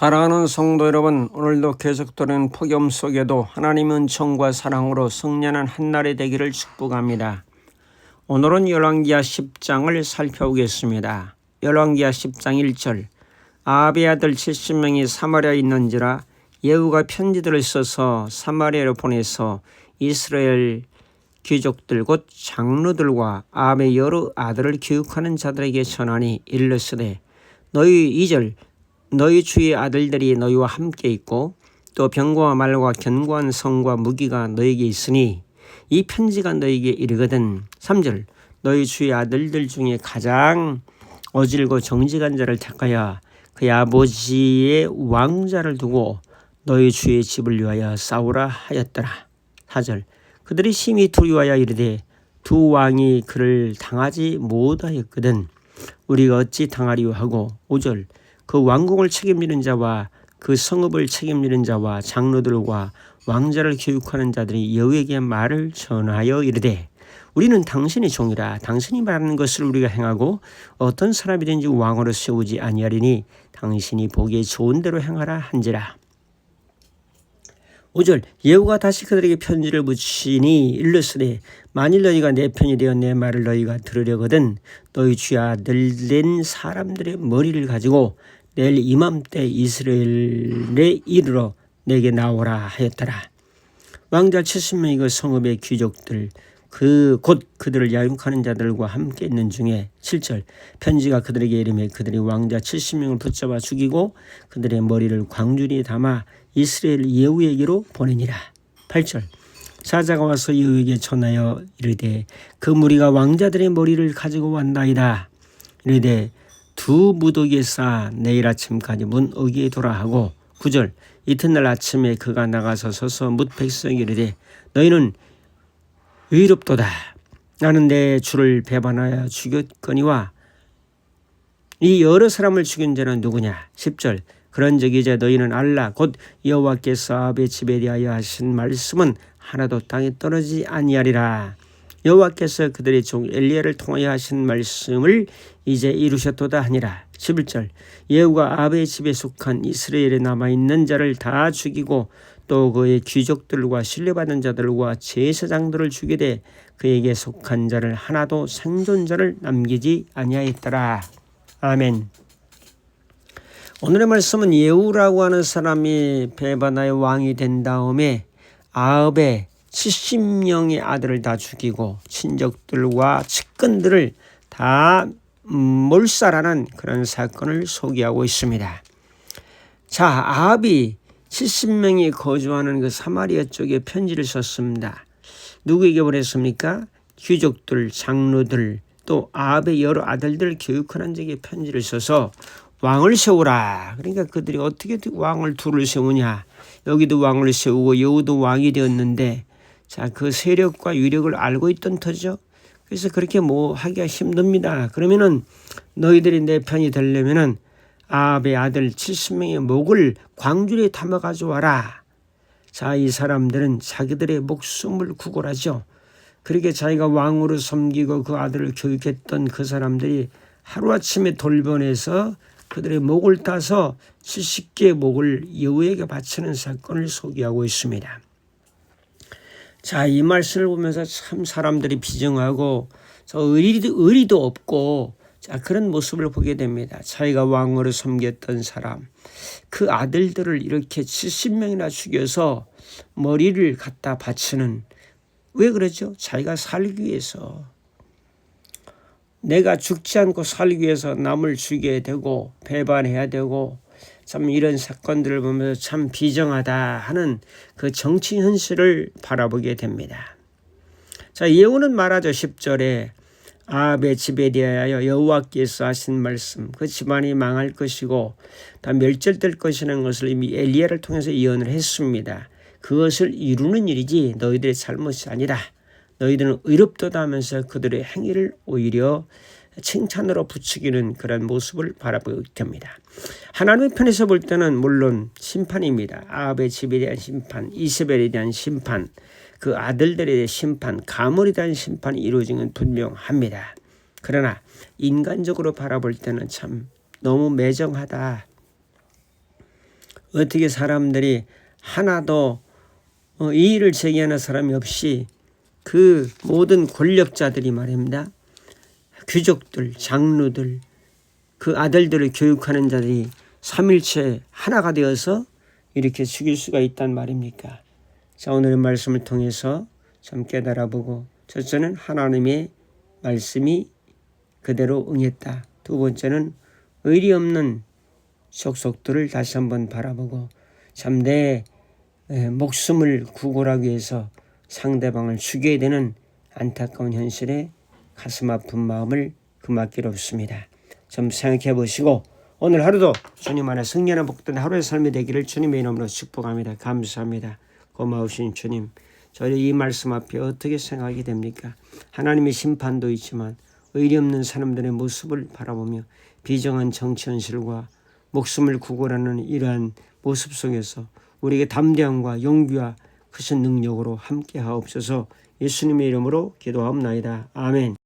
사랑하는 성도 여러분, 오늘도 계속되는 폭염 속에도 하나님의 은총과 사랑으로 승리하는 한날이 되기를 축복합니다. 오늘은 열왕기하 10장을 살펴보겠습니다. 열왕기하 10장 1절. 아합의 아들 70명이 사마리아에 있는지라 예후가 편지들을 써서 사마리아로 보내서 이스라엘 귀족들 곧 장로들과 아합의 여러 아들을 교육하는 자들에게 전하니 이르시되 너희 2절 너희 주의 아들들이 너희와 함께 있고 또 병과 말과 견고한 성과 무기가 너희에게 있으니 이 편지가 너희에게 이르거든. 3절 너희 주의 아들들 중에 가장 어질고 정직한 자를 택하여 그의 아버지의 왕자를 두고 너희 주의 집을 위하여 싸우라 하였더라. 4절 그들이 심히 두려워하여 이르되 두 왕이 그를 당하지 못하였거든 우리가 어찌 당하리요 하고 5절 그 왕궁을 책임지는 자와 그 성읍을 책임지는 자와 장로들과 왕자를 교육하는 자들이 여호와에게 말을 전하여 이르되 우리는 당신의 종이라 당신이 말하는 것을 우리가 행하고 어떤 사람이든지 왕으로 세우지 아니하리니 당신이 보기에 좋은 대로 행하라 한지라. 5절 예후가 다시 그들에게 편지를 붙이니 일러스되 만일 너희가 내 편이 되어 내 말을 너희가 들으려거든 너희 주의 아들 된 사람들의 머리를 가지고 내일 이맘때 이스라엘에 이르러 내게 나오라 하였더라. 왕자 70명이 그 성읍의 귀족들 곧 그들을 야육하는 자들과 함께 있는 중에 7절 편지가 그들에게 이르매 그들이 왕자 70명을 붙잡아 죽이고 그들의 머리를 광주리에 담아 이스라엘 예후에게로 보내니라. 8절 사자가 와서 예후에게 전하여 이르되 그 무리가 왕자들의 머리를 가지고 왔나이다. 이르되 두 무더기에 쌓아 내일 아침까지 문 어귀에 두라 하고 9절 이튿날 아침에 그가 나가서 서서 뭇 백성에게 이르되 너희는 의롭도다. 나는 내 주를 배반하여 죽였거니와 이 여러 사람을 죽인 자는 누구냐. 10절 그런즉 이제 너희는 알라 곧 여호와께서 아합의 집에 대하여 하신 말씀은 하나도 땅에 떨어지지 아니하리라. 여호와께서 그들의 종 엘리야를 통하여 하신 말씀을 이제 이루셨도다 하니라. 11절 예후가 아합의 집에 속한 이스라엘에 남아있는 자를 다 죽이고 또 그의 귀족들과 신뢰받는 자들과 제사장들을 죽이되 그에게 속한 자를 하나도 생존자를 남기지 아니하였더라. 아멘. 오늘의 말씀은 예후라고 하는 사람이 배반하여 왕이 된 다음에 아합의 70명의 아들을 다 죽이고 친족들과 측근들을 다 몰살하는 그런 사건을 소개하고 있습니다. 자, 아합이 70명이 거주하는 그 사마리아 쪽에 편지를 썼습니다. 누구에게 보냈습니까? 귀족들, 장로들, 또 아합의 여러 아들들 교육하는 쪽에 편지를 써서 왕을 세우라. 그러니까 그들이 어떻게 왕을 둘을 세우냐. 여기도 왕을 세우고 여우도 왕이 되었는데 자, 그 세력과 위력을 알고 있던 터죠. 그래서 그렇게 뭐 하기가 힘듭니다. 그러면은 너희들이 내 편이 되려면은 아합의 아들 70명의 목을 광주리에 담아 가져와라. 자, 이 사람들은 자기들의 목숨을 구걸하죠. 그렇게 자기가 왕으로 섬기고 그 아들을 교육했던 그 사람들이 하루아침에 돌변해서 그들의 목을 따서 70개의 목을 여호와에게 바치는 사건을 소개하고 있습니다. 자, 이 말씀을 보면서 참 사람들이 비정하고 의리도 없고 자, 그런 모습을 보게 됩니다. 자기가 왕으로 섬겼던 사람, 그 아들들을 이렇게 70명이나 죽여서 머리를 갖다 바치는 왜 그러죠? 자기가 살기 위해서. 내가 죽지 않고 살기 위해서 남을 죽여야 되고 배반해야 되고 참 이런 사건들을 보면서 참 비정하다 하는 그 정치 현실을 바라보게 됩니다. 자, 예후는 말하죠. 10절에 아합의 집에 대하여 여호와께서 하신 말씀 그 집안이 망할 것이고 다 멸절될 것이라는 것을 이미 엘리야를 통해서 예언을 했습니다. 그것을 이루는 일이지 너희들의 잘못이 아니라 너희들은 의롭도다 하면서 그들의 행위를 오히려 칭찬으로 부추기는 그런 모습을 바라보게 됩니다. 하나님의 편에서 볼 때는 물론 심판입니다. 아합의 집에 대한 심판, 이세벨에 대한 심판, 그 아들들에 대한 심판, 가물에 대한 심판이 이루어진 건 분명합니다. 그러나 인간적으로 바라볼 때는 참 너무 매정하다. 어떻게 사람들이 하나도 이의를 제기하는 사람이 없이 그 모든 권력자들이 말입니다. 귀족들, 장로들, 그 아들들을 교육하는 자들이 삼일체 하나가 되어서 이렇게 죽일 수가 있단 말입니까? 자, 오늘의 말씀을 통해서 좀 깨달아보고, 첫째는 하나님의 말씀이 그대로 응했다. 두 번째는 의리 없는 속속들을 다시 한번 바라보고, 참 내 목숨을 구걸하기 위해서 상대방을 죽여야 되는 안타까운 현실에 가슴 아픈 마음을 금할 길 없습니다. 좀 생각해 보시고 오늘 하루도 주님 안에 승리하는 복된 하루의 삶이 되기를 주님의 이름으로 축복합니다. 감사합니다. 고마우신 주님, 저희 이 말씀 앞에 어떻게 생각이 됩니까? 하나님의 심판도 있지만 의리 없는 사람들의 모습을 바라보며 비정한 정치 현실과 목숨을 구걸하는 이러한 모습 속에서 우리에게 담대함과 용기와 크신 능력으로 함께 하옵소서. 예수님의 이름으로 기도하옵나이다. 아멘.